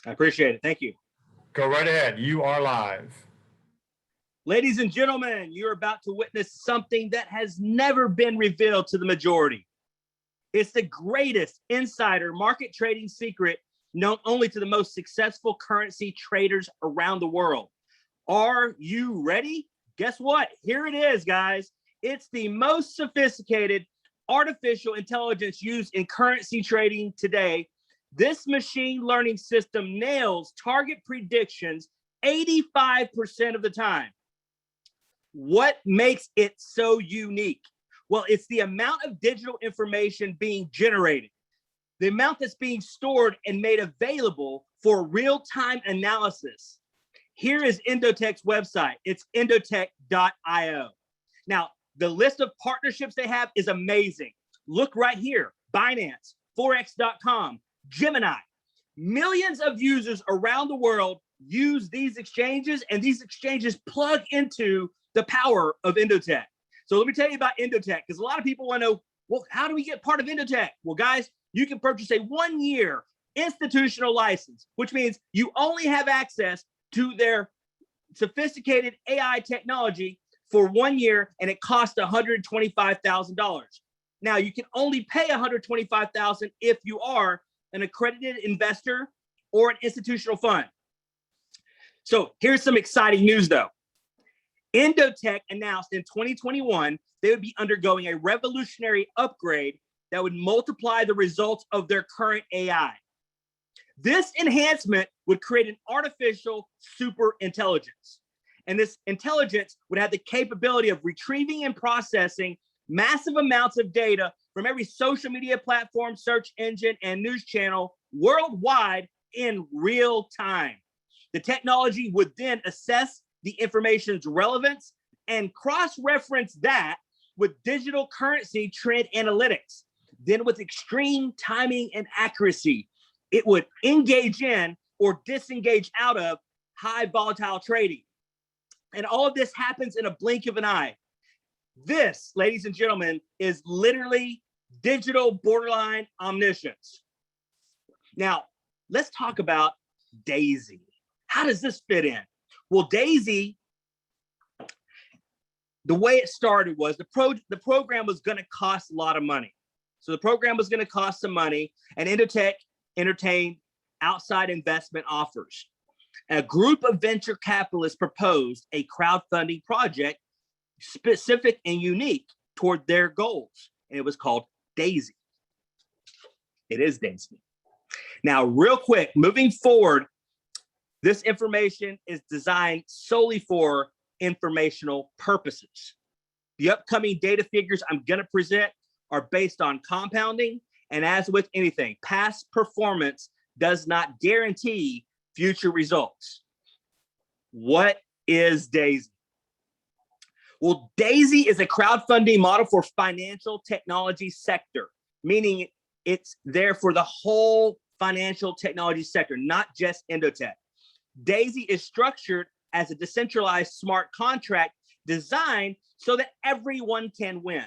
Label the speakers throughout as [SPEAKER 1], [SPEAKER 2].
[SPEAKER 1] I appreciate it. Thank you.
[SPEAKER 2] Go right ahead. You are live.
[SPEAKER 1] Ladies and gentlemen, you're about to witness something that has never been revealed to the majority. It's the greatest insider market trading secret known only to the most successful currency traders around the world. Are you ready? Guess what? Here it is, guys. It's the most sophisticated artificial intelligence used in currency trading today. This machine learning system nails target predictions 85% of the time. What makes it so unique? Well, it's the amount of digital information being generated, the amount that's being stored and made available for real-time analysis. Here is Indotech's website. It's indotech.io. Now, the list of partnerships they have is amazing. Look right here: Binance, Forex.com, Gemini. Millions of users around the world use these exchanges, and these exchanges plug into the power of Indotech. So let me tell you about Indotech, because a lot of people want to know, well, how do we get part of Indotech? Well, guys, you can purchase a 1-year institutional license, which means you only have access to their sophisticated AI technology for 1 year, and it costs $125,000. Now, you can only pay $125,000 if you are an accredited investor or an institutional fund. So here's some exciting news, though. Indotech announced in 2021 they would be undergoing a revolutionary upgrade that would multiply the results of their current AI. This enhancement would create an artificial super intelligence. And this intelligence would have the capability of retrieving and processing massive amounts of data from every social media platform, search engine, and news channel worldwide in real time. The technology would then assess the information's relevance and cross-reference that with digital currency trend analytics. Then with extreme timing and accuracy, it would engage in or disengage out of high volatile trading. And all of this happens in a blink of an eye. This, ladies and gentlemen, is literally digital borderline omniscience. Now, let's talk about Daisy. How does this fit in? Well, Daisy, the way it started was the program was going to cost a lot of money. So the program was going to cost some money, and Indotech entertained outside investment offers. A group of venture capitalists proposed a crowdfunding project specific and unique toward their goals, and it was called Daisy. It is Daisy. Now, real quick, moving forward, this information is designed solely for informational purposes. The upcoming data figures I'm going to present are based on compounding, and as with anything, past performance does not guarantee future results. What is Daisy? Well, Daisy is a crowdfunding model for financial technology sector, meaning it's there for the whole financial technology sector, not just Indotech. Daisy is structured as a decentralized smart contract designed so that everyone can win.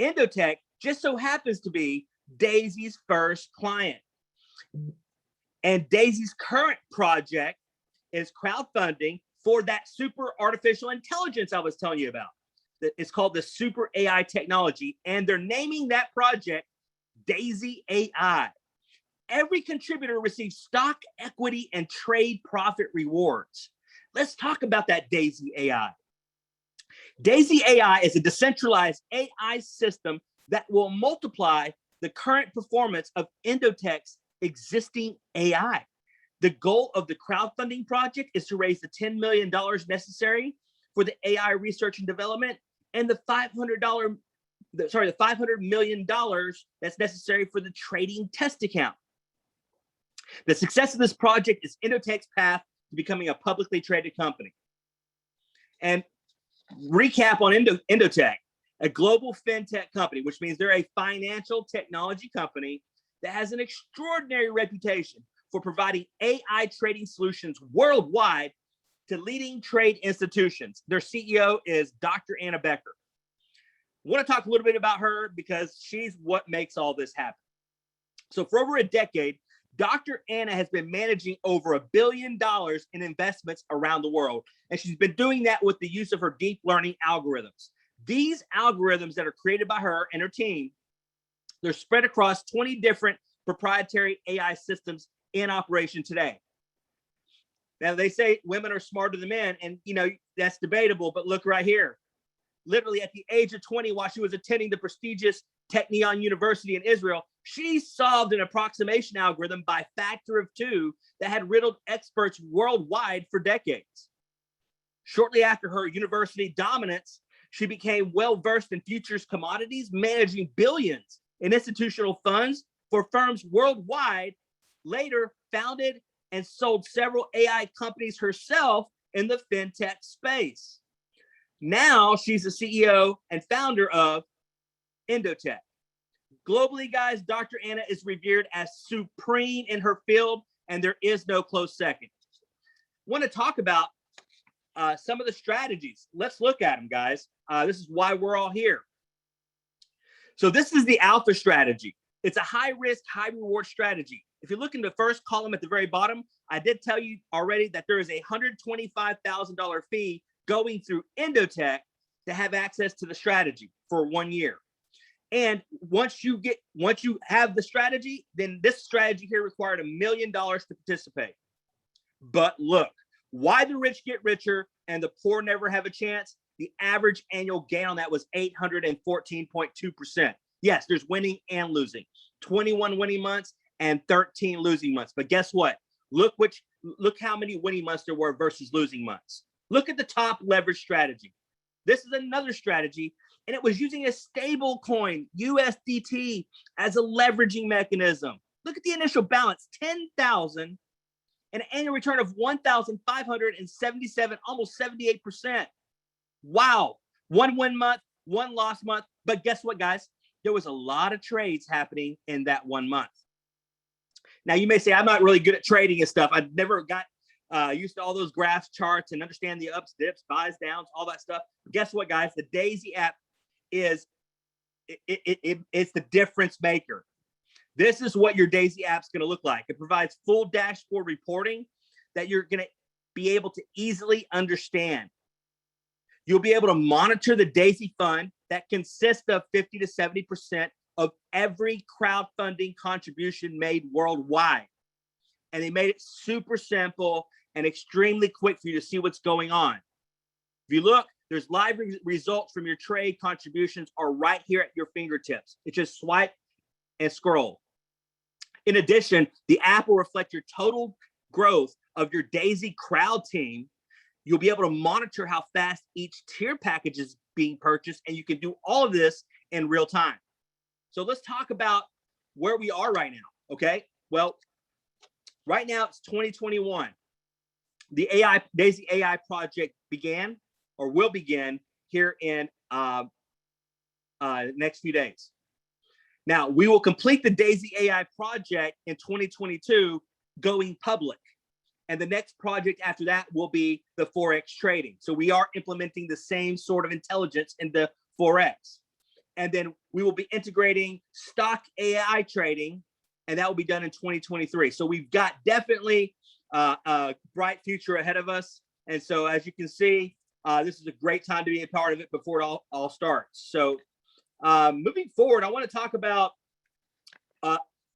[SPEAKER 1] Indotech just so happens to be Daisy's first client. And Daisy's current project is crowdfunding for that super artificial intelligence I was telling you about. It's called the Super AI technology, and they're naming that project DaisyAI. Every contributor receives stock, equity, and trade profit rewards. Let's talk about that DaisyAI. DaisyAI is a decentralized AI system that will multiply the current performance of Indotech's existing AI. The goal of the crowdfunding project is to raise the $10 million necessary for the AI research and development, and the $500 million that's necessary for the trading test account. The success of this project is Indotech's path to becoming a publicly traded company. And recap on Indotech, a global fintech company, which means they're a financial technology company that has an extraordinary reputation for providing AI trading solutions worldwide to leading trade institutions. Their CEO is Dr. Anna Becker. I want to talk a little bit about her because she's what makes all this happen. So for over a decade, Dr. Anna has been managing over $1 billion in investments around the world, and she's been doing that with the use of her deep learning algorithms. These algorithms that are created by her and her team, they're spread across 20 different proprietary AI systems in operation today. Now, they say women are smarter than men, and that's debatable, but look right here. Literally at the age of 20, while she was attending the prestigious Technion University in Israel, she solved an approximation algorithm by factor of 2 that had riddled experts worldwide for decades. Shortly after her university dominance, she became well-versed in futures commodities, managing billions in institutional funds for firms worldwide, later founded and sold several AI companies herself in the fintech space. Now she's the CEO and founder of Endotech. Globally, guys, Dr. Anna is revered as supreme in her field, and there is no close second. I want to talk about some of the strategies. Let's look at them, guys. This is why we're all here. So this is the alpha strategy. It's a high risk, high reward strategy. If you look in the first column at the very bottom, I did tell you already that there is a $125,000 fee going through Endotech to have access to the strategy for 1 year. And once you have the strategy, then this strategy here required $1 million to participate. But look, why the rich get richer and the poor never have a chance? The average annual gain on that was 814.2%. Yes, there's winning and losing. 21 winning months and 13 losing months. But guess what? Look how many winning months there were versus losing months. Look at the top leverage strategy. This is another strategy, and it was using a stable coin, USDT, as a leveraging mechanism. Look at the initial balance, 10,000, and an annual return of 1,577, almost 78%. Wow. One win month, one loss month. But guess what, guys? There was a lot of trades happening in that 1 month. Now, you may say, I'm not really good at trading and stuff. I've never got used to all those graphs, charts, and understand the ups, dips, buys, downs, all that stuff. Guess what, guys? The Daisy app is it's the difference maker. This is what your Daisy app's going to look like. It provides full dashboard reporting that you're going to be able to easily understand. You'll be able to monitor the Daisy fund that consists of 50 to 70% of every crowdfunding contribution made worldwide. And they made it super simple and extremely quick for you to see what's going on. If you look, there's live results from your trade contributions are right here at your fingertips. It's just swipe and scroll. In addition, the app will reflect your total growth of your Daisy crowd team. You'll be able to monitor how fast each tier package is being purchased, and you can do all of this in real time. So let's talk about where we are right now, okay? Well, right now it's 2021. The Daisy AI project began or will begin here in next few days. Now, we will complete the Daisy AI project in 2022 going public. And the next project after that will be the Forex trading. So we are implementing the same sort of intelligence into Forex. And then we will be integrating stock AI trading, and that will be done in 2023. So we've got definitely a bright future ahead of us. And so as you can see, this is a great time to be a part of it before it all starts. So moving forward, I want to talk about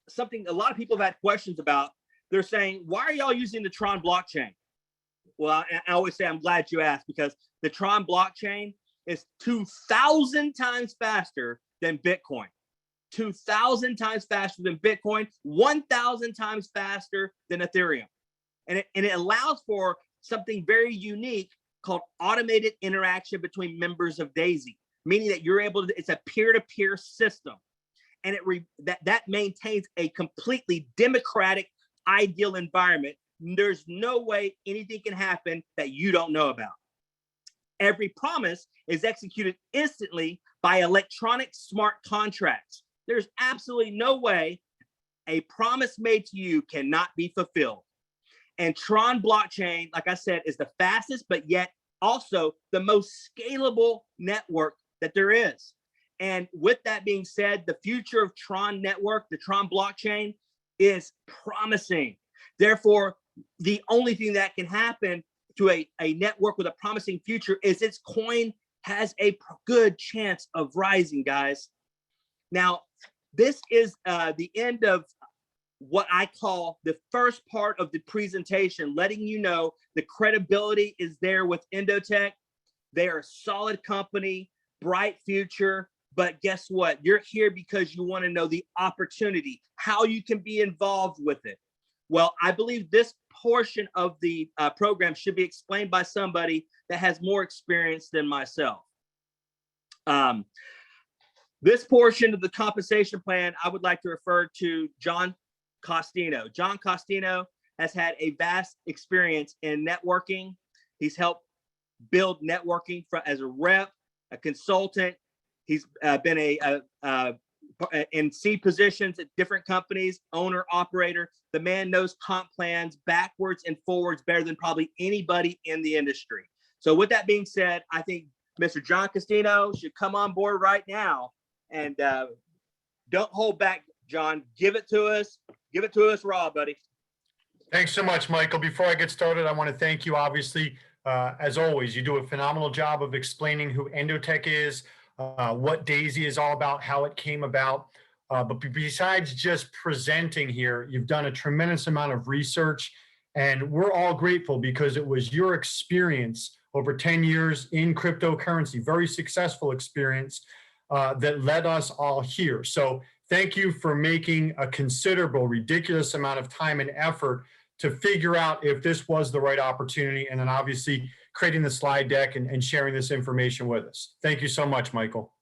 [SPEAKER 1] something a lot of people have had questions about. They're saying, why are y'all using the Tron blockchain? Well, I always say I'm glad you asked, because the Tron blockchain is 2,000 times faster than Bitcoin. 2,000 times faster than Bitcoin, 1,000 times faster than Ethereum. And it allows for something very unique called automated interaction between members of Daisy, meaning that you're able to, it's a peer-to-peer system. And that maintains a completely democratic, ideal environment. There's no way anything can happen that you don't know about. Every promise is executed instantly by electronic smart contracts. There's absolutely no way a promise made to you cannot be fulfilled. And Tron blockchain, like I said, is the fastest, but yet also the most scalable network that there is. And with that being said, the future of Tron network, the Tron blockchain, is promising. Therefore, the only thing that can happen to a network with a promising future is its coin has a good chance of rising, guys. Now, this is the end of what I call the first part of the presentation, letting you know the credibility is there with Endotech. They are a solid company, bright future, but guess what? You're here because you want to know the opportunity, how you can be involved with it. Well, I believe this portion of the program should be explained by somebody that has more experience than myself. This portion of the compensation plan, I would like to refer to John Costino. John Costino has had a vast experience in networking. He's helped build networking as a rep, a consultant. He's been in C positions at different companies, owner, operator. The man knows comp plans backwards and forwards better than probably anybody in the industry. So with that being said, I think Mr. John Costino should come on board right now, and don't hold back, John. Give it to us. Give it to us raw, buddy.
[SPEAKER 2] Thanks so much, Michael. Before I get started, I want to thank you. Obviously, as always, you do a phenomenal job of explaining who Endotech is, what Daisy is all about, how it came about. But besides just presenting here, you've done a tremendous amount of research, and we're all grateful because it was your experience over 10 years in cryptocurrency, very successful experience that led us all here. So thank you for making a considerable, ridiculous amount of time and effort to figure out if this was the right opportunity, and then obviously creating the slide deck and sharing this information with us. Thank you so much, Michael.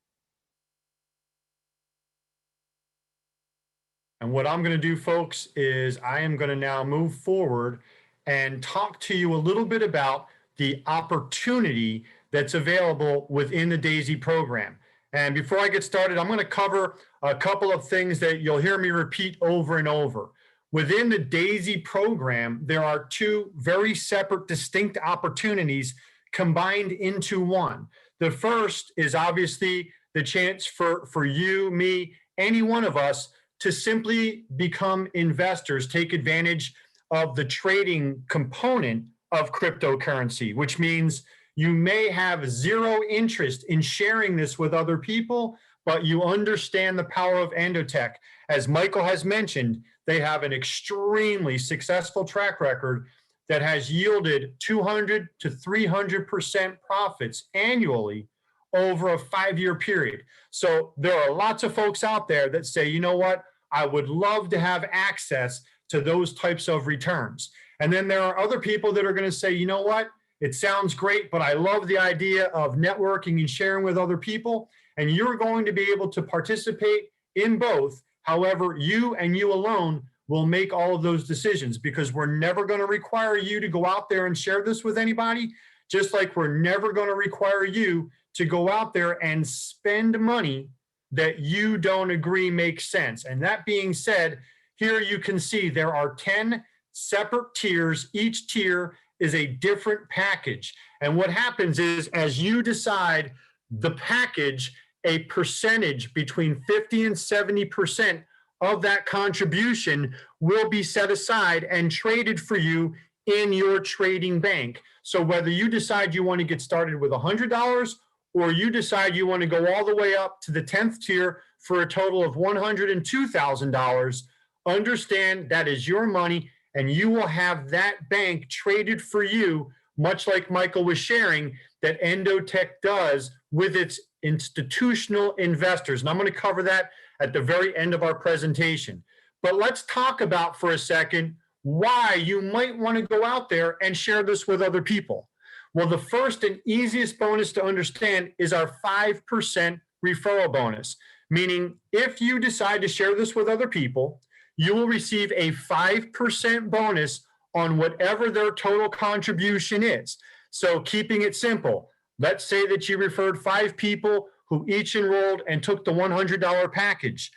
[SPEAKER 2] And what I'm going to do, folks, is I am going to now move forward and talk to you a little bit about the opportunity that's available within the DAISY program. And before I get started, I'm going to cover a couple of things that you'll hear me repeat over and over. Within the DAISY program, there are two very separate, distinct opportunities combined into one. The first is obviously the chance for you, me, any one of us to simply become investors, take advantage of the trading component of cryptocurrency, which means you may have zero interest in sharing this with other people, but you understand the power of Endotech. As Michael has mentioned, they have an extremely successful track record that has yielded 200 to 300% profits annually over a 5-year period. So there are lots of folks out there that say, you know what, I would love to have access to those types of returns. And then there are other people that are going to say, you know what, it sounds great, but I love the idea of networking and sharing with other people. And you're going to be able to participate in both. However, you and you alone will make all of those decisions, because we're never going to require you to go out there and share this with anybody, just like we're never going to require you to go out there and spend money that you don't agree makes sense. And that being said, here you can see there are 10 separate tiers. Each tier is a different package. And what happens is, as you decide the package, a percentage between 50 and 70% of that contribution will be set aside and traded for you in your trading bank. So whether you decide you want to get started with $100, or you decide you want to go all the way up to the 10th tier for a total of $102,000, understand that is your money, and you will have that bank traded for you, much like Michael was sharing that Endotech does with its institutional investors. And I'm going to cover that at the very end of our presentation. But let's talk about for a second why you might want to go out there and share this with other people. Well, the first and easiest bonus to understand is our 5% referral bonus, meaning if you decide to share this with other people, you will receive a 5% bonus on whatever their total contribution is. So keeping it simple, let's say that you referred 5 people who each enrolled and took the $100 package.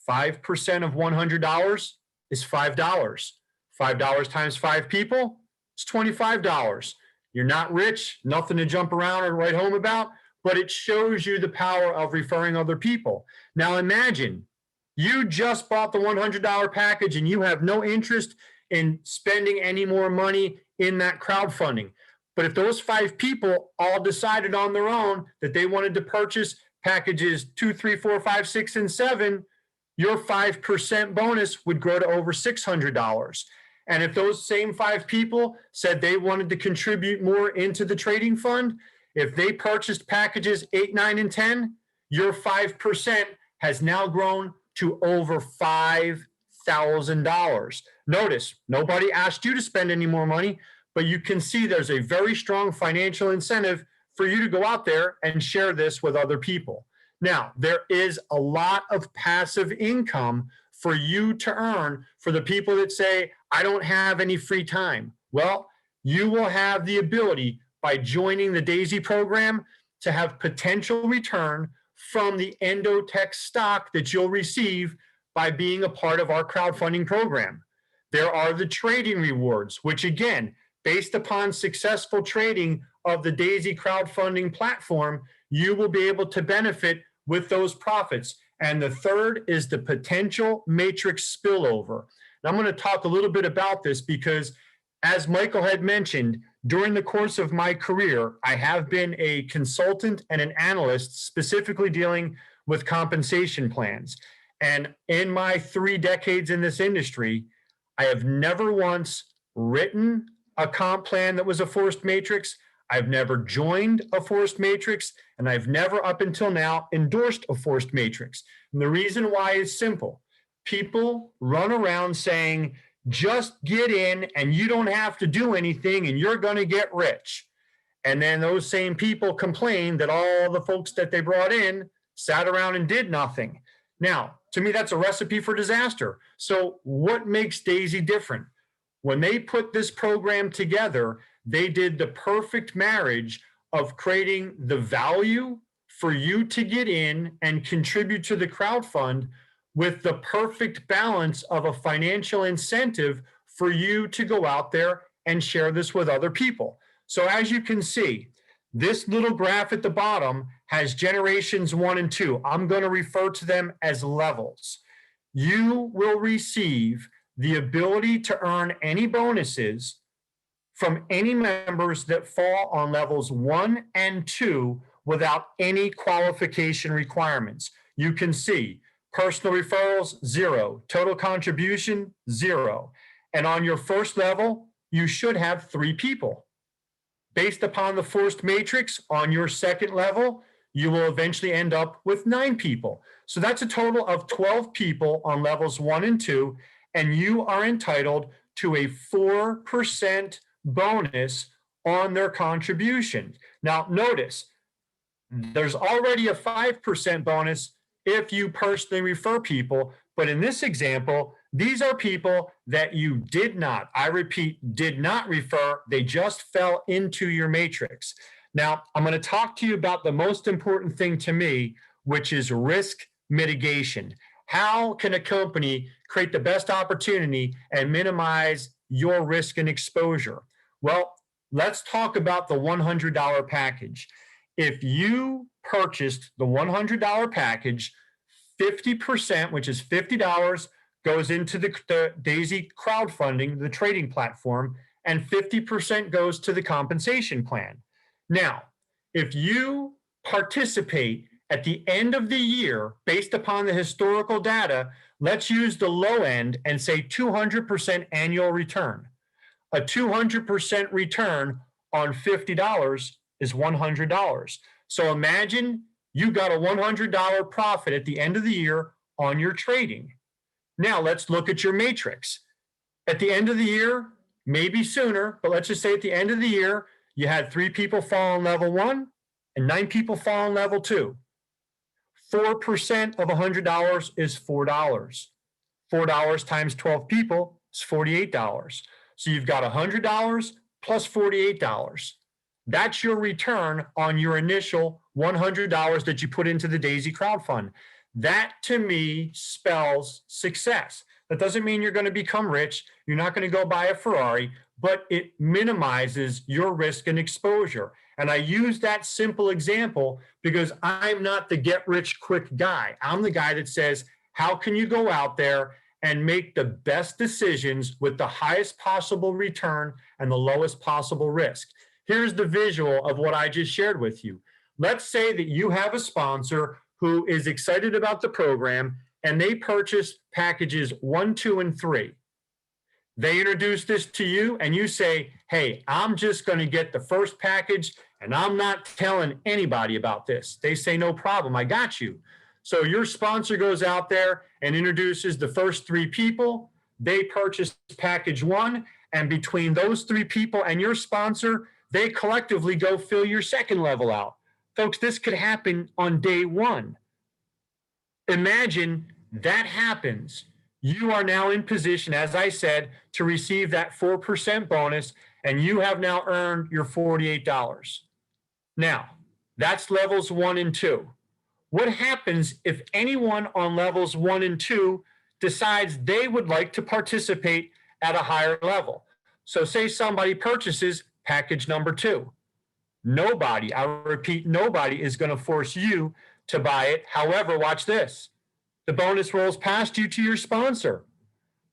[SPEAKER 2] 5% of $100 is $5. $5 times 5 people is $25. You're not rich, nothing to jump around or write home about, but it shows you the power of referring other people. Now imagine You just bought the $100 package and you have no interest in spending any more money in that crowdfunding. But if those 5 people all decided on their own that they wanted to purchase packages 2, 3, 4, 5, 6, and 7, your 5% bonus would grow to over $600. And if those same 5 people said they wanted to contribute more into the trading fund, if they purchased packages 8, 9, and 10, your 5% has now grown to over $5,000. Notice, nobody asked you to spend any more money, but you can see there's a very strong financial incentive for you to go out there and share this with other people. Now, there is a lot of passive income for you to earn for the people that say, I don't have any free time. Well, you will have the ability by joining the Daisy program to have potential return from the Endotech stock that you'll receive by being a part of our crowdfunding program. There are the trading rewards, which again, based upon successful trading of the Daisy crowdfunding platform, you will be able to benefit with those profits. And the third is the potential matrix spillover. And I'm going to talk a little bit about this because, as Michael had mentioned, during the course of my career, I have been a consultant and an analyst specifically dealing with compensation plans. And in my 3 decades in this industry, I have never once written a comp plan that was a forced matrix. I've never joined a forced matrix, and I've never up until now endorsed a forced matrix. And the reason why is simple. People run around saying, just get in and you don't have to do anything and you're going to get rich. And then those same people complain that all the folks that they brought in sat around and did nothing. Now, to me, that's a recipe for disaster. So what makes Daisy different? When they put this program together, they did the perfect marriage of creating the value for you to get in and contribute to the crowdfund with the perfect balance of a financial incentive for you to go out there and share this with other people. So as you can see, this little graph at the bottom has generations 1 and 2. I'm going to refer to them as levels. You will receive the ability to earn any bonuses from any members that fall on levels 1 and 2 without any qualification requirements. You can see personal referrals, 0. Total contribution, 0. And on your first level, you should have 3 people. Based upon the forced matrix, on your second level, you will eventually end up with 9 people. So that's a total of 12 people on levels 1 and 2, and you are entitled to a 4% bonus on their contribution. Now, notice, there's already a 5% bonus if you personally refer people, but in this example, these are people that you did not, I repeat, did not refer. They just fell into your matrix. Now, I'm going to talk to you about the most important thing to me, which is risk mitigation. How can a company create the best opportunity and minimize your risk and exposure? Well, let's talk about the $100 package. If you purchased the $100 package, 50%, which is $50, goes into the Daisy crowdfunding, the trading platform, and 50% goes to the compensation plan. Now, if you participate at the end of the year, based upon the historical data, let's use the low end and say 200% annual return. A 200% return on $50 is $100. So imagine you got a $100 profit at the end of the year on your trading. Now let's look at your matrix. At the end of the year, maybe sooner, but let's just say at the end of the year, you had 3 people fall on level 1 and 9 people fall on level 2. 4% of $100 is $4. $4 times 12 people is $48. So you've got $100 plus $48. That's your return on your initial $100 that you put into the Daisy crowdfund. That to me spells success. That doesn't mean you're going to become rich. You're not going to go buy a Ferrari, but it minimizes your risk and exposure. And I use that simple example because I'm not the get rich quick guy. I'm the guy that says, how can you go out there and make the best decisions with the highest possible return and the lowest possible risk. Here's the visual of what I just shared with you. Let's say that you have a sponsor who is excited about the program and they purchase packages 1, 2, and 3. They introduce this to you and you say, hey, I'm just going to get the first package and I'm not telling anybody about this. They say, no problem, I got you. So your sponsor goes out there and introduces the first 3 people. They purchase package 1, and between those 3 people and your sponsor, they collectively go fill your second level out. Folks, this could happen on day 1. Imagine that happens. You are now in position, as I said, to receive that 4% bonus, and you have now earned your $48. Now, that's levels 1 and 2. What happens if anyone on levels 1 and 2 decides they would like to participate at a higher level? So say somebody purchases package number 2. Nobody, I repeat, nobody is going to force you to buy it. However, watch this. The bonus rolls past you to your sponsor.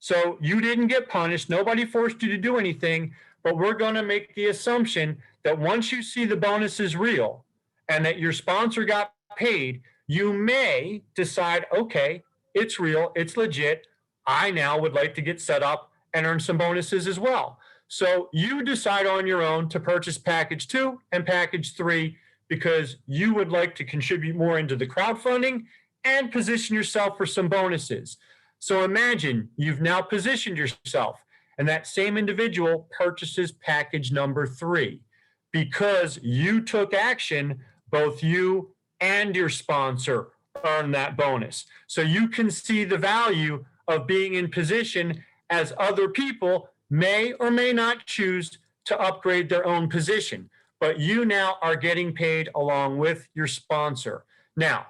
[SPEAKER 2] So you didn't get punished. Nobody forced you to do anything, but we're going to make the assumption that once you see the bonus is real and that your sponsor got paid, you may decide, okay, it's real, it's legit. I now would like to get set up and earn some bonuses as well. So you decide on your own to purchase package 2 and package 3 because you would like to contribute more into the crowdfunding and position yourself for some bonuses. So imagine you've now positioned yourself and that same individual purchases package number 3 because you took action. Both you and your sponsor earn that bonus. So you can see the value of being in position as other people may or may not choose to upgrade their own position, but you now are getting paid along with your sponsor. Now,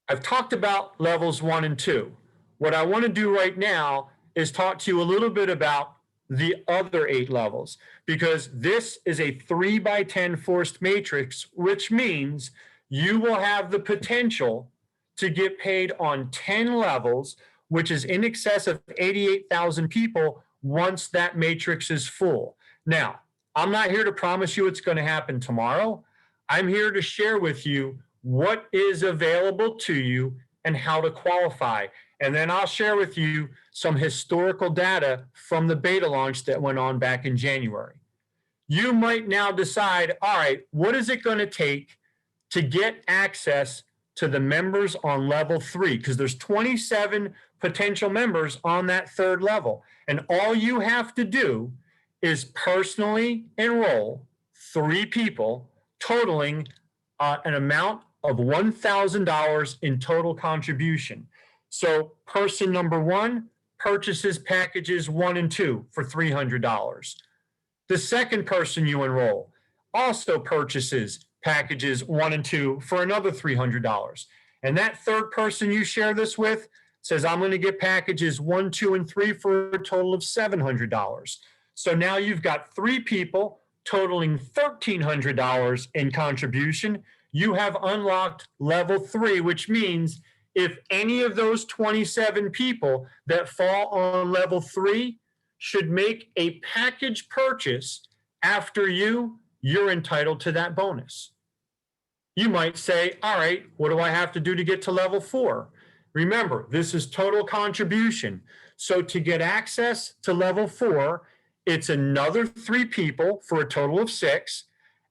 [SPEAKER 2] I've talked about levels 1 and 2. What I want to do right now is talk to you a little bit about the other 8 levels, because this is a 3x10 forced matrix, which means you will have the potential to get paid on 10 levels, which is in excess of 88,000 people once that matrix is full. Now, I'm not here to promise you it's going to happen tomorrow. I'm here to share with you what is available to you and how to qualify. And then I'll share with you some historical data from the beta launch that went on back in January. You might now decide, all right, what is it going to take to get access to the members on level 3? Because there's 27 potential members on that 3rd level. And all you have to do is personally enroll 3 people, totaling an amount of $1,000 in total contribution. So person number 1 purchases packages 1 and 2 for $300. The second person you enroll also purchases packages 1 and 2 for another $300. And that third person you share this with says, I'm going to get packages 1, 2, and 3 for a total of $700. So now you've got 3 people totaling $1,300 in contribution. You have unlocked level 3, which means if any of those 27 people that fall on level 3 should make a package purchase after you're entitled to that bonus. You might say, all right, what do I have to do to get to level 4? Remember, this is total contribution. So to get access to level 4, it's another 3 people for a total of 6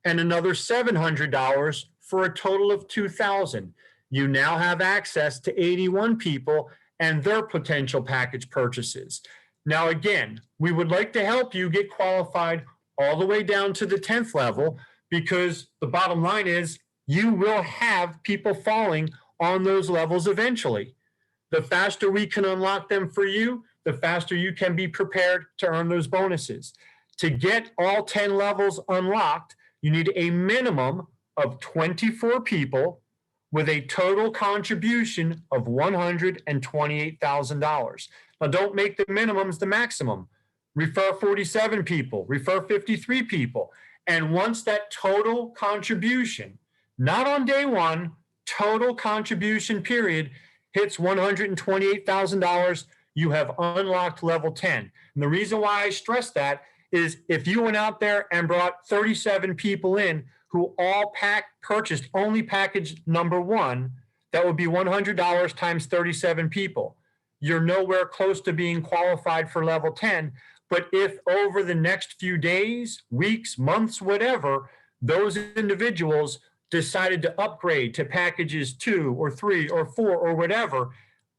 [SPEAKER 2] and another $700 for a total of $2,000. You now have access to 81 people and their potential package purchases. Now, again, we would like to help you get qualified all the way down to the 10th level, because the bottom line is you will have people falling on those levels eventually. The faster we can unlock them for you, the faster you can be prepared to earn those bonuses. To get all 10 levels unlocked, you need a minimum of 24 people with a total contribution of $128,000. Now, don't make the minimums the maximum. Refer 47 people, refer 53 people. And once that total contribution, not on day 1, total contribution period, hits $128,000, you have unlocked level 10. And the reason why I stress that is if you went out there and brought 37 people in who all purchased only package number one, that would be $100 times 37 people. You're nowhere close to being qualified for level 10. But if over the next few days, weeks, months, whatever, those individuals decided to upgrade to packages 2 or 3 or 4 or whatever,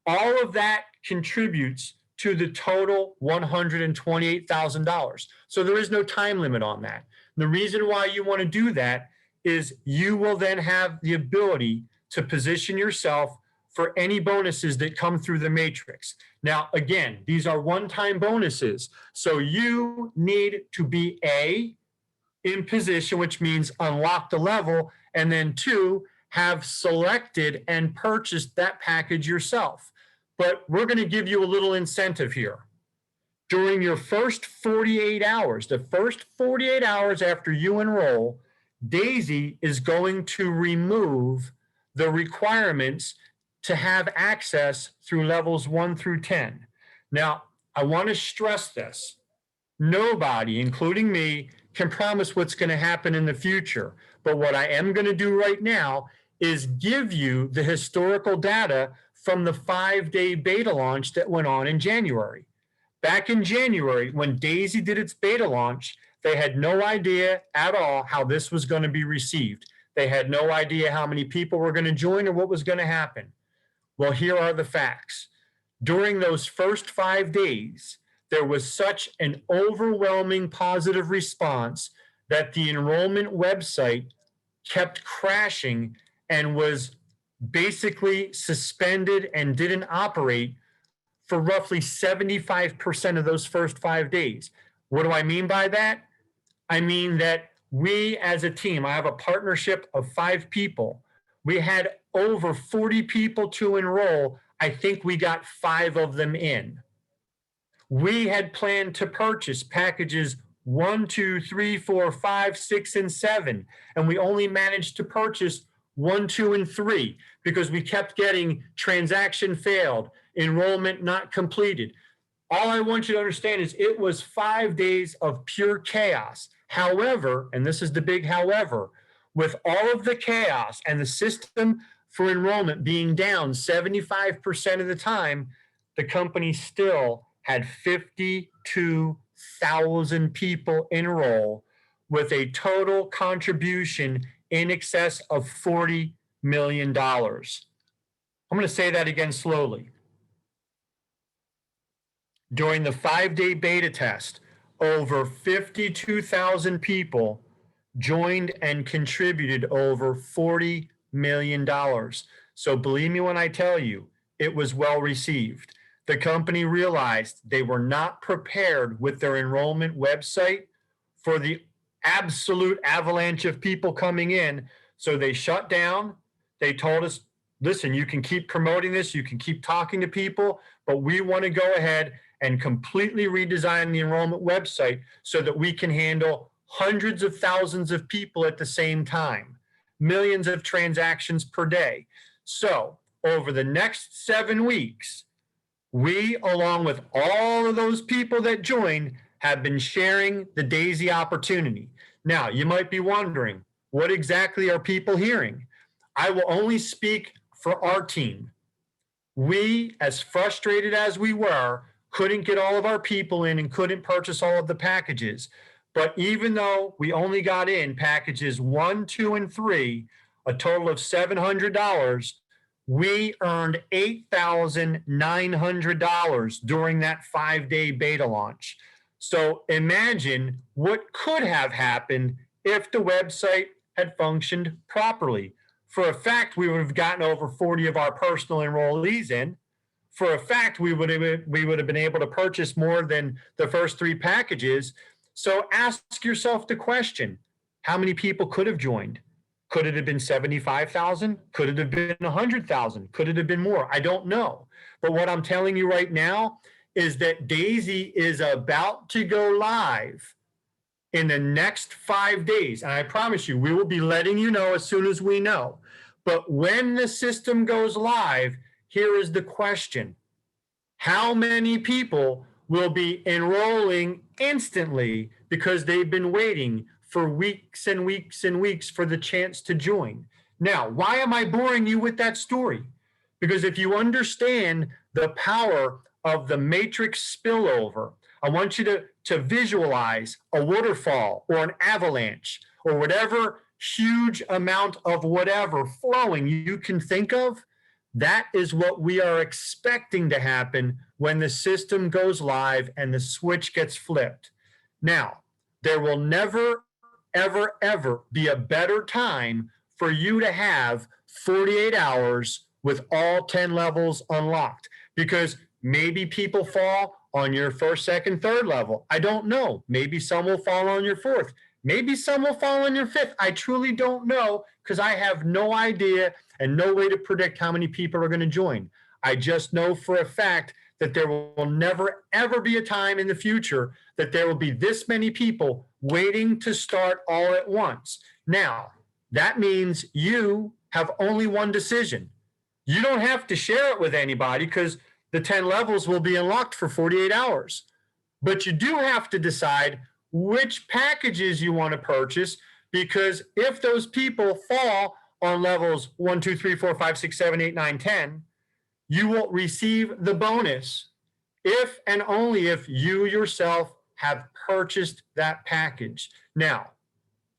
[SPEAKER 2] all of that contributes to the total $128,000. So there is no time limit on that. And the reason why you want to do that is you will then have the ability to position yourself for any bonuses that come through the matrix. Now, again, these are one-time bonuses. So you need to be in position, which means unlock the level, and then 2, have selected and purchased that package yourself. But we're going to give you a little incentive here. During your first 48 hours, the first 48 hours after you enroll, Daisy is going to remove the requirements to have access through levels 1 through 10. Now, I want to stress this. Nobody, including me, can promise what's going to happen in the future. But what I am going to do right now is give you the historical data from the 5-day beta launch that went on in January. Back in January, when Daisy did its beta launch, they had no idea at all how this was going to be received. They had no idea how many people were going to join or what was going to happen. Well, here are the facts. During those first 5 days, there was such an overwhelming positive response that the enrollment website kept crashing and was basically suspended and didn't operate for roughly 75% of those first 5 days. What do I mean by that? I mean that we as a team, I have a partnership of 5 people. We had over 40 people to enroll. I think we got 5 of them in. We had planned to purchase packages 1, 2, 3, 4, 5, 6, and 7, and we only managed to purchase 1, 2, and 3 because we kept getting transaction failed, enrollment not completed. All I want you to understand is it was 5 days of pure chaos. However, and this is the big however, with all of the chaos and the system for enrollment being down 75% of the time, the company still had 52,000 people enroll with a total contribution in excess of $40 million. I'm going to say that again slowly. During the 5-day beta test, over 52,000 people joined and contributed over $40 million. So believe me when I tell you, it was well received. The company realized they were not prepared with their enrollment website for the absolute avalanche of people coming in. So they shut down. They told us, listen, you can keep promoting this, you can keep talking to people, but we want to go ahead and completely redesign the enrollment website so that we can handle hundreds of thousands of people at the same time, millions of transactions per day. So over the next 7 weeks, we, along with all of those people that joined, have been sharing the Daisy opportunity. Now, you might be wondering, what exactly are people hearing? I will only speak for our team. We, as frustrated as we were, couldn't get all of our people in and couldn't purchase all of the packages. But even though we only got in packages 1, 2, and 3, a total of $700, we earned $8,900 during that 5-day beta launch. So imagine what could have happened if the website had functioned properly. For a fact, we would have gotten over 40 of our personal enrollees in. For a fact, we would have been able to purchase more than the first 3 packages. So ask yourself the question, how many people could have joined? Could it have been 75,000? Could it have been 100,000? Could it have been more? I don't know. But what I'm telling you right now is that Daisy is about to go live in the next 5 days. And I promise you, we will be letting you know as soon as we know. But when the system goes live, here is the question. How many people will be enrolling instantly because they've been waiting for weeks and weeks and weeks for the chance to join? Now, why am I boring you with that story? Because if you understand the power of the matrix spillover, I want you to visualize a waterfall or an avalanche or whatever huge amount of whatever flowing you can think of. That is what we are expecting to happen when the system goes live and the switch gets flipped. Now, there will never, ever, ever be a better time for you to have 48 hours with all 10 levels unlocked, because maybe people fall on your first, second, third level. I don't know. Maybe some will fall on your fourth. Maybe some will fall on your fifth. I truly don't know, because I have no idea and no way to predict how many people are going to join. I just know for a fact that there will never, ever be a time in the future that there will be this many people waiting to start all at once. Now, that means you have only one decision. You don't have to share it with anybody because the 10 levels will be unlocked for 48 hours. But you do have to decide which packages you want to purchase, because if those people fall on levels 1, 2, 3, 4, 5, 6, 7, 8, 9, 10, you will receive the bonus if and only if you yourself have purchased that package. Now,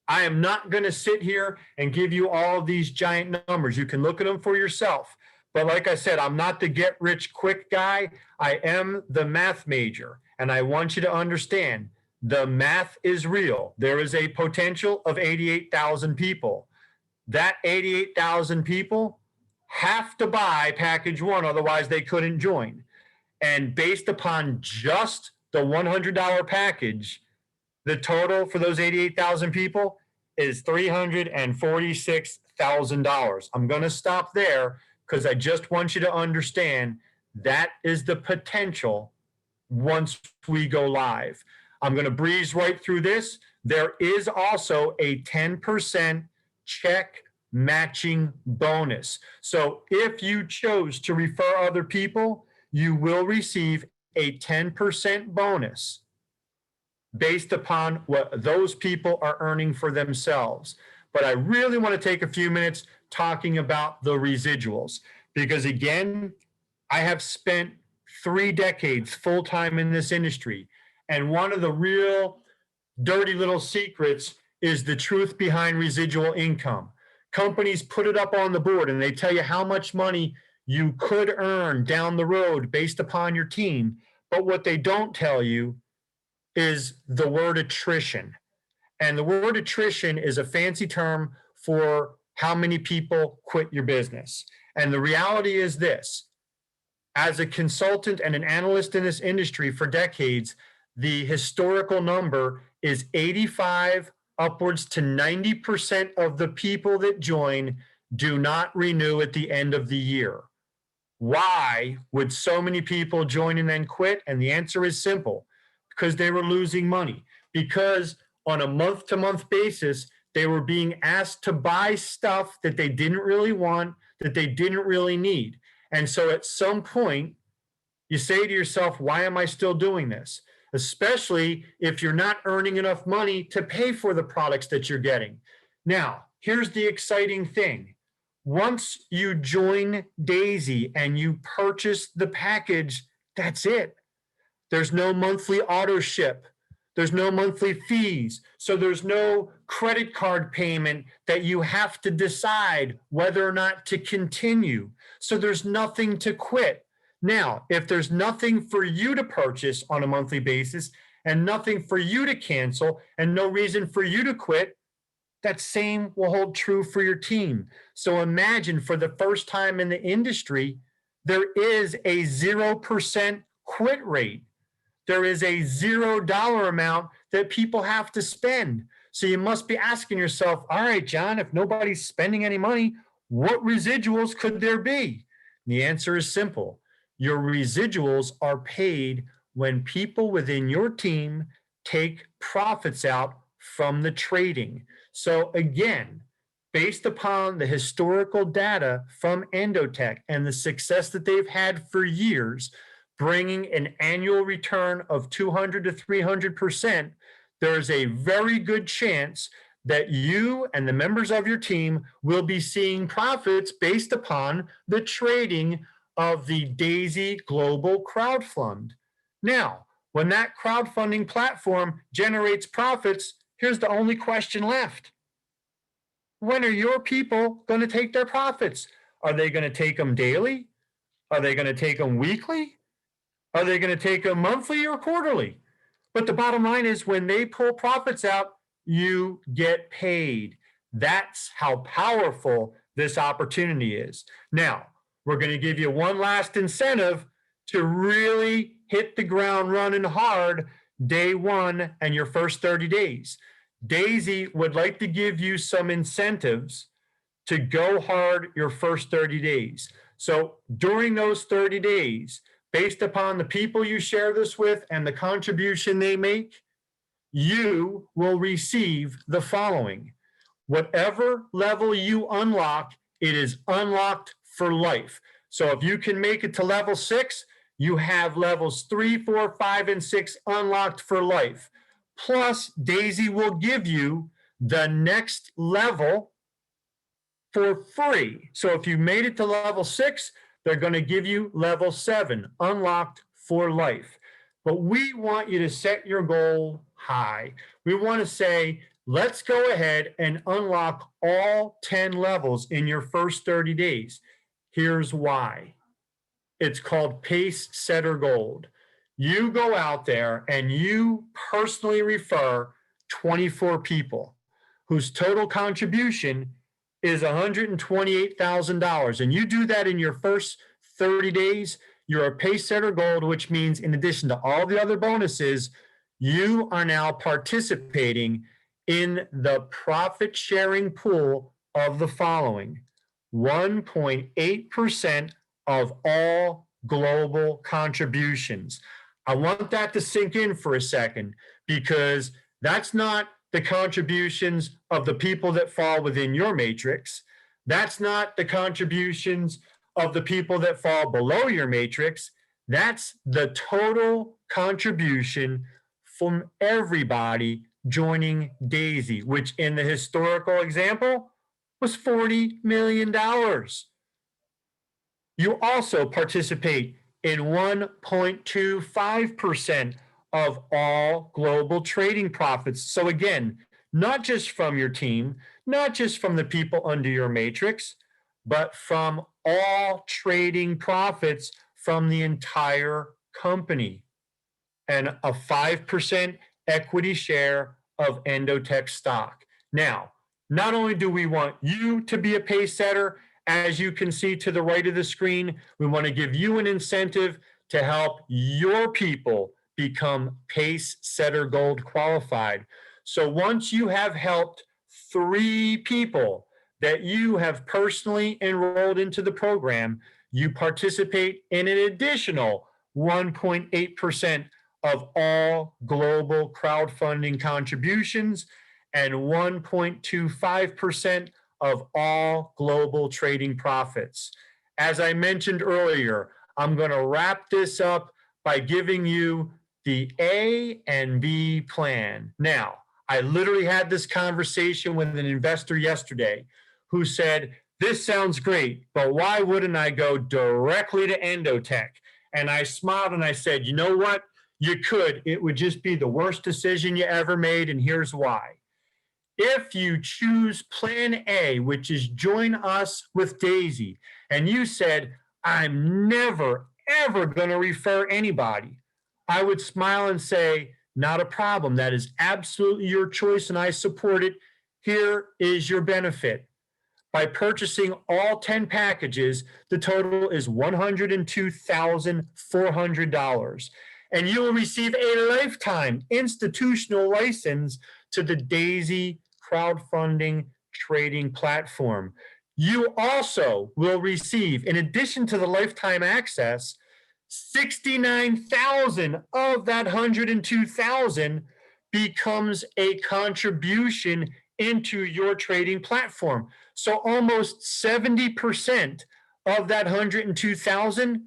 [SPEAKER 2] I am not going to sit here and give you all of these giant numbers. You can look at them for yourself. But like I said, I'm not the get rich quick guy. I am the math major. And I want you to understand the math is real. There is a potential of 88,000 people. That 88,000 people have to buy package one, otherwise they couldn't join. And based upon just the $100 package, the total for those 88,000 people is $346,000. I'm going to stop there because I just want you to understand that is the potential once we go live. I'm going to breeze right through this. There is also a 10% check matching bonus. So if you chose to refer other people, you will receive a 10% bonus based upon what those people are earning for themselves. But I really want to take a few minutes talking about the residuals, because again, I have spent 3 decades full-time in this industry. And one of the real dirty little secrets is the truth behind residual income. Companies put it up on the board and they tell you how much money you could earn down the road based upon your team. But what they don't tell you is the word attrition. And the word attrition is a fancy term for how many people quit your business. And the reality is this: as a consultant and an analyst in this industry for decades, the historical number is 85 upwards to 90% of the people that join do not renew at the end of the year. Why would so many people join and then quit? And the answer is simple: because they were losing money. Because on a month-to-month basis, they were being asked to buy stuff that they didn't really want, that they didn't really need. And so at some point, you say to yourself, why am I still doing this? Especially if you're not earning enough money to pay for the products that you're getting. Now, here's the exciting thing. Once you join Daisy and you purchase the package, that's it. There's no monthly auto ship. There's no monthly fees. So there's no credit card payment that you have to decide whether or not to continue. So there's nothing to quit. Now, if there's nothing for you to purchase on a monthly basis and nothing for you to cancel and no reason for you to quit, that same will hold true for your team. So imagine, for the first time in the industry, there is a 0% quit rate. There is a $0 amount that people have to spend. So you must be asking yourself, all right, John, if nobody's spending any money, what residuals could there be? And the answer is simple. Your residuals are paid when people within your team take profits out from the trading. So again, based upon the historical data from Endotech and the success that they've had for years, bringing an annual return of 200 to 300%, there's a very good chance that you and the members of your team will be seeing profits based upon the trading of the Daisy Global Crowd Fund. Now, when that crowdfunding platform generates profits, here's the only question left. When are your people going to take their profits? Are they going to take them daily? Are they going to take them weekly? Are they going to take them monthly or quarterly? But the bottom line is when they pull profits out, you get paid. That's how powerful this opportunity is. Now, we're going to give you one last incentive to really hit the ground running hard day one and your first 30 days. Daisy would like to give you some incentives to go hard your first 30 days. So during those 30 days, based upon the people you share this with and the contribution they make, you will receive the following. Whatever level you unlock, it is unlocked for life. So if you can make it to level 6, you have levels 3, 4, 5, and 6 unlocked for life. Plus, Daisy will give you the next level for free. So if you made it to level 6, they're going to give you level 7, unlocked for life. But we want you to set your goal high. We want to say, let's go ahead and unlock all 10 levels in your first 30 days. Here's why. It's called Pace Setter Gold. You go out there and you personally refer 24 people whose total contribution is $128,000. And you do that in your first 30 days, you're a Pace Setter Gold, which means in addition to all the other bonuses, you are now participating in the profit sharing pool of the following: 1.8% of all global contributions. I want that to sink in for a second, because that's not the contributions of the people that fall within your matrix. That's not the contributions of the people that fall below your matrix. That's the total contribution from everybody joining Daisy, which in the historical example was $40 million. You also participate in 1.25% of all global trading profits. So again, not just from your team, not just from the people under your matrix, but from all trading profits from the entire company, and a 5% equity share of Endotech stock. Now, not only do we want you to be a pace setter, as you can see to the right of the screen, we want to give you an incentive to help your people become Pace Setter Gold qualified. So once you have helped 3 people that you have personally enrolled into the program, you participate in an additional 1.8% of all global crowdfunding contributions and 1.25% of all global trading profits. As I mentioned earlier, I'm going to wrap this up by giving you the A and B plan. Now, I literally had this conversation with an investor yesterday who said, "This sounds great, but why wouldn't I go directly to Endotech?" And I smiled and I said, "You know what? You could. It would just be the worst decision you ever made, and here's why. If you choose plan A, which is join us with Daisy, and you said, 'I'm never, ever going to refer anybody,' I would smile and say, 'Not a problem. That is absolutely your choice, and I support it. Here is your benefit. By purchasing all 10 packages, the total is $102,400. And you will receive a lifetime institutional license to the Daisy crowdfunding trading platform. You also will receive, in addition to the lifetime access, 69,000 of that 102,000 becomes a contribution into your trading platform. So almost 70% of that 102,000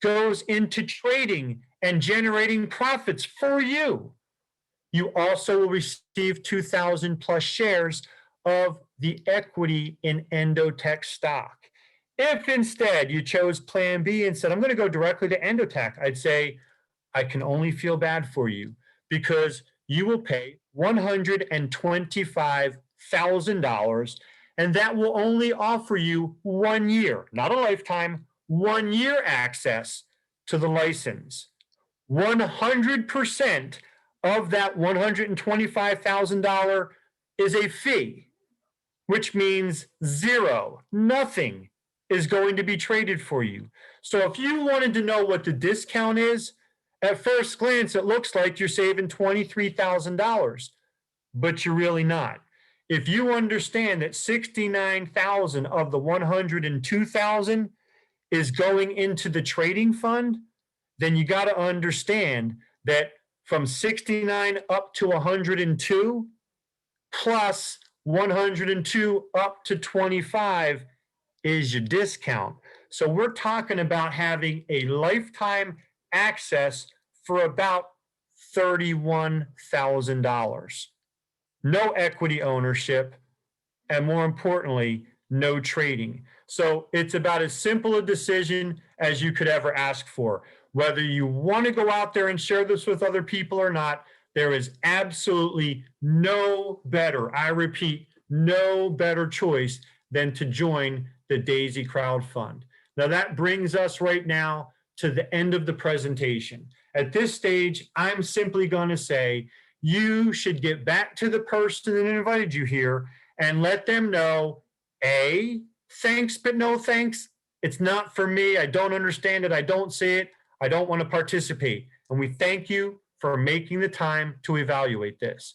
[SPEAKER 2] goes into trading and generating profits for you. You also will receive 2,000 plus shares of the equity in Endotech stock. If instead you chose plan B and said, I'm going to go directly to Endotech, I'd say, I can only feel bad for you because you will pay $125,000, and that will only offer you 1 year, not a lifetime, 1 year access to the license. 100% of that $125,000 is a fee, which means zero, nothing is going to be traded for you. So if you wanted to know what the discount is, at first glance, it looks like you're saving $23,000, but you're really not. If you understand that 69,000 of the 102,000 is going into the trading fund, then you got to understand that from 69 up to 102 plus 102 up to 25 is your discount. So we're talking about having a lifetime access for about $31,000. No equity ownership, and more importantly, no trading. So it's about as simple a decision as you could ever ask for. Whether you want to go out there and share this with other people or not, there is absolutely no better, I repeat, no better choice than to join the Daisy Crowd Fund. Now that brings us right now to the end of the presentation. At this stage, I'm simply going to say you should get back to the person that invited you here and let them know, A, thanks, but no thanks. It's not for me. I don't understand it. I don't see it. I don't want to participate. And we thank you for making the time to evaluate this.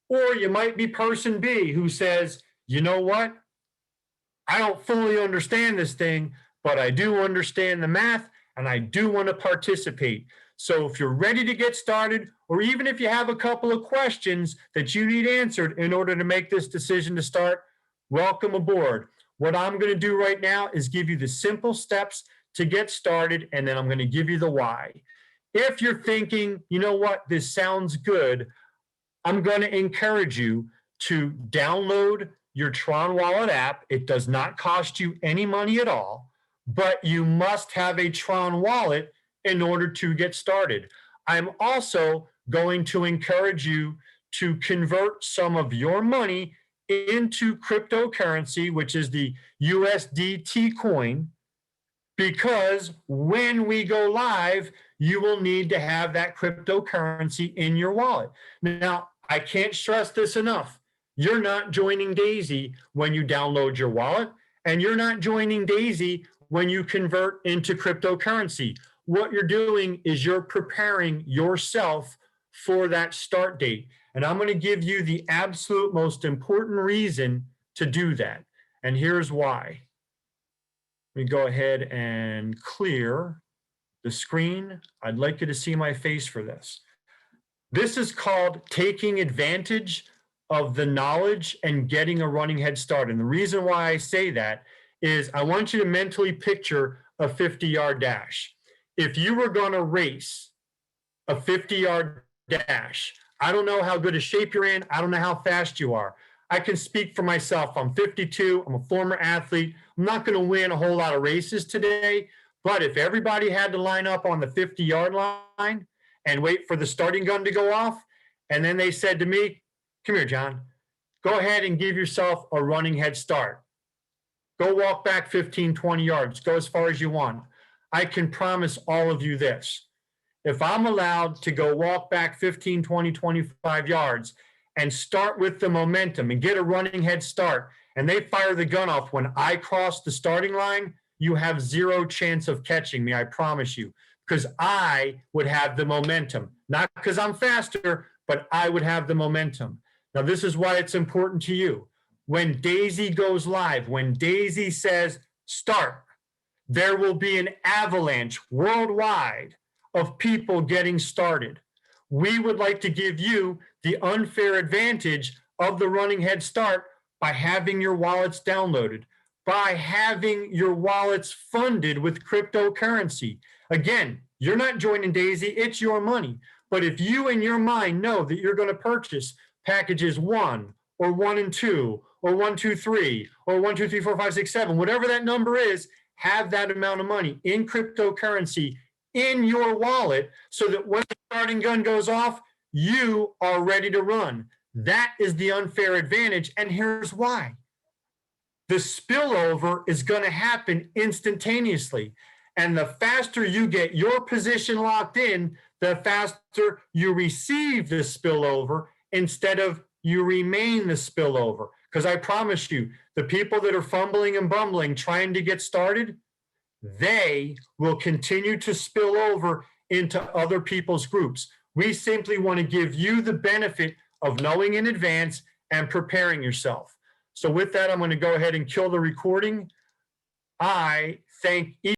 [SPEAKER 2] Or you might be person B who says, you know what? I don't fully understand this thing, but I do understand the math and I do want to participate. So if you're ready to get started, or even if you have a couple of questions that you need answered in order to make this decision to start, welcome aboard. What I'm going to do right now is give you the simple steps to get started, and then I'm going to give you the why. If you're thinking, you know what, this sounds good, I'm going to encourage you to download your Tron Wallet app. It does not cost you any money at all, but you must have a Tron wallet in order to get started. I'm also going to encourage you to convert some of your money into cryptocurrency, which is the USDT coin, because when we go live, you will need to have that cryptocurrency in your wallet. Now, I can't stress this enough. You're not joining Daisy when you download your wallet, and you're not joining Daisy when you convert into cryptocurrency. What you're doing is you're preparing yourself for that start date. And I'm going to give you the absolute most important reason to do that. And here's why. Let me go ahead and clear the screen. I'd like you to see my face for this. This is called taking advantage of the knowledge and getting a running head start. And the reason why I say that is I want you to mentally picture a 50-yard dash. If you were going to race a 50-yard dash, I don't know how good a shape you're in. I don't know how fast you are. I can speak for myself. I'm 52. I'm a former athlete. I'm not going to win a whole lot of races today. But if everybody had to line up on the 50-yard line and wait for the starting gun to go off, and then they said to me, come here, John, go ahead and give yourself a running head start. Go walk back 15, 20 yards. Go as far as you want. I can promise all of you this. If I'm allowed to go walk back 15, 20, 25 yards and start with the momentum and get a running head start, and they fire the gun off when I cross the starting line, you have zero chance of catching me, I promise you, because I would have the momentum. Not because I'm faster, but I would have the momentum. Now, this is why it's important to you. When Daisy goes live, when Daisy says start, there will be an avalanche worldwide of people getting started. We would like to give you the unfair advantage of the running head start by having your wallets downloaded, by having your wallets funded with cryptocurrency. Again, you're not joining Daisy, it's your money. But if you in your mind know that you're going to purchase packages 1 or 1 and 2 or 1, 2, 3 or 1, 2, 3, 4, 5, 6, 7, whatever that number is, have that amount of money in cryptocurrency in your wallet so that when the starting gun goes off, you are ready to run. That is the unfair advantage. And here's why. The spillover is going to happen instantaneously. And the faster you get your position locked in, the faster you receive the spillover instead of you remain the spillover. Because I promise you, the people that are fumbling and bumbling trying to get started, they will continue to spill over into other people's groups. We simply want to give you the benefit of knowing in advance and preparing yourself. So with that, I'm going to go ahead and kill the recording. I thank each